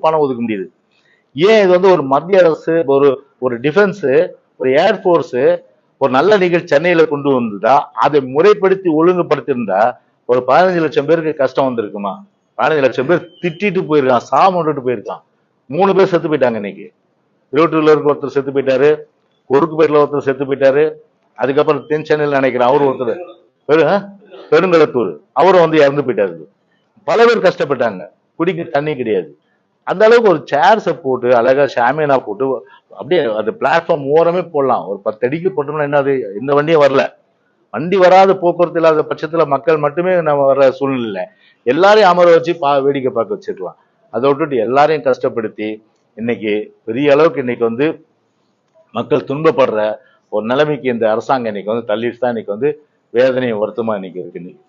பணம் ஒதுக்க முடியுது. ஏன் இது வந்து ஒரு மத்திய அரசு, ஒரு ஒரு டிஃபென்ஸ், ஒரு ஏர்போர்ஸ் ஒரு நல்ல நிகழ்ச்சி சென்னையில கொண்டு வந்ததா, அதை முறைப்படுத்தி ஒழுங்குபடுத்தியிருந்தா ஒரு 15 லட்சம் பேருக்கு கஷ்டம் வந்திருக்குமா? 15 லட்சம் பேர் திட்டிட்டு போயிருக்கான், சாமட்டு போயிருக்கான். 3 பேர் செத்து போயிட்டாங்க இன்னைக்கு. இருபத்தூர்ல இருக்க ஒருத்தர் செத்து போயிட்டாரு, கொருக்குப்பேட்டில் ஒருத்தர் செத்து போயிட்டாரு, அதுக்கப்புறம் தென் சென்னையில் நினைக்கிறேன் அவரு ஒருத்தர் பெருங்கலத்தூர் அவரும் வந்து இறந்து போயிட்டாரு. பல பேர் கஷ்டப்பட்டாங்க, குடிக்க தண்ணி கிடையாது. அந்த அளவுக்கு ஒரு சேர்ஸை போட்டு அழகா ஷாமியானா போட்டு அப்படியே அது பிளாட்ஃபார்ம் ஓரமே போடலாம். ஒரு 10 அடிக்கு போட்டோம்னா என்ன, அது எந்த வண்டியும் வரல, வண்டி வராத போக்குவரத்து இல்லாத பட்சத்துல மக்கள் மட்டுமே நம்ம வர்ற சூழ்நிலை, எல்லாரையும் அமர வச்சு வேடிக்கை பார்க்க வச்சிருக்கலாம். அதை விட்டுட்டு எல்லாரையும் கஷ்டப்படுத்தி இன்னைக்கு பெரிய அளவுக்கு இன்னைக்கு வந்து மக்கள் துன்பப்படுற ஒரு நிலைமைக்கு இந்த அரசாங்கம் இன்னைக்கு வந்து தள்ளிட்டு தான் இன்னைக்கு வந்து வேதனையும் வருத்தமா இன்னைக்கு இருக்கு. இன்னைக்கு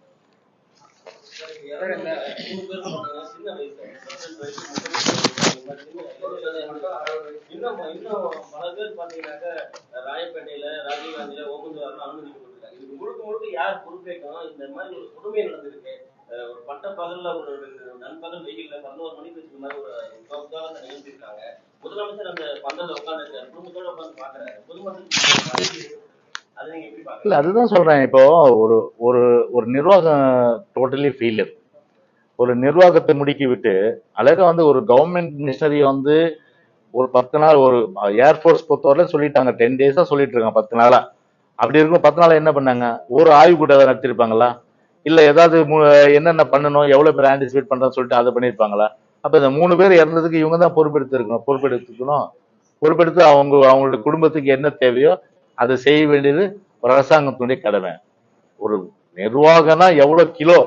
இன்னும் பல பேர் பாத்தீங்கன்னாக்க ராயப்பேட்டையில ராஜீவ்காந்தியில ஓமந்தூர்ல அனுமதிக்கப்பட்டிருக்காங்க. இது முழுக்க முழுக்க யார் பொறுப்பேற்கணும்? இந்த மாதிரி ஒரு கொடுமை நடந்திருக்கு. ஒரு பட்ட பகல்ல ஒரு நண்பகல் வெயில்ல 11 மணிக்கு வச்சுக்க மாதிரி ஒரு உதாரணத்தை நிகழ்த்திருக்காங்க. முதலமைச்சர் அந்த பந்தல்ல உட்கார்ந்து குடும்பத்தோட உட்கார்ந்து பாக்குறாரு. பொதுமக்கள் அதை நீங்க எப்படி பாக்குறீங்க? இல்ல, அதுதான் சொல்றேன். இப்போ ஒரு ஒரு ஒரு நிர்வாகம் டோட்டலி ஃபெயிலியர். ஒரு நிர்வாகத்தை முடுக்கி விட்டு அழகா வந்து ஒரு கவர்மெண்ட் மிஷனரி வந்து ஒரு 10 நாள், ஒரு ஏர்போர்ஸ் பொறுத்தவரை சொல்லிட்டாங்க 10 டேஸா சொல்லிட்டு இருக்காங்க, 10 நாளா. அப்படி இருக்கும் 10 நாளா என்ன பண்ணாங்க? ஒரு ஆய்வு கூட்டம் நடத்திருப்பாங்களா? இல்ல ஏதாவது என்னென்ன பண்ணணும், எவ்வளவு பேர் ஆன்டிசிபேட் பண்றோம்னு சொல்லிட்டு அதை பண்ணிருப்பாங்களா? அப்ப இந்த 3 பேர் இறந்ததுக்கு இவங்க தான் பொறுப்பெடுத்து அவங்களுடைய குடும்பத்துக்கு என்ன தேவையோ அதை செய்ய வேண்டியது ஒரு அரசாங்கத்துடைய கடமை. ஒரு நிர்வாகம்னா எவ்வளவு கிலோ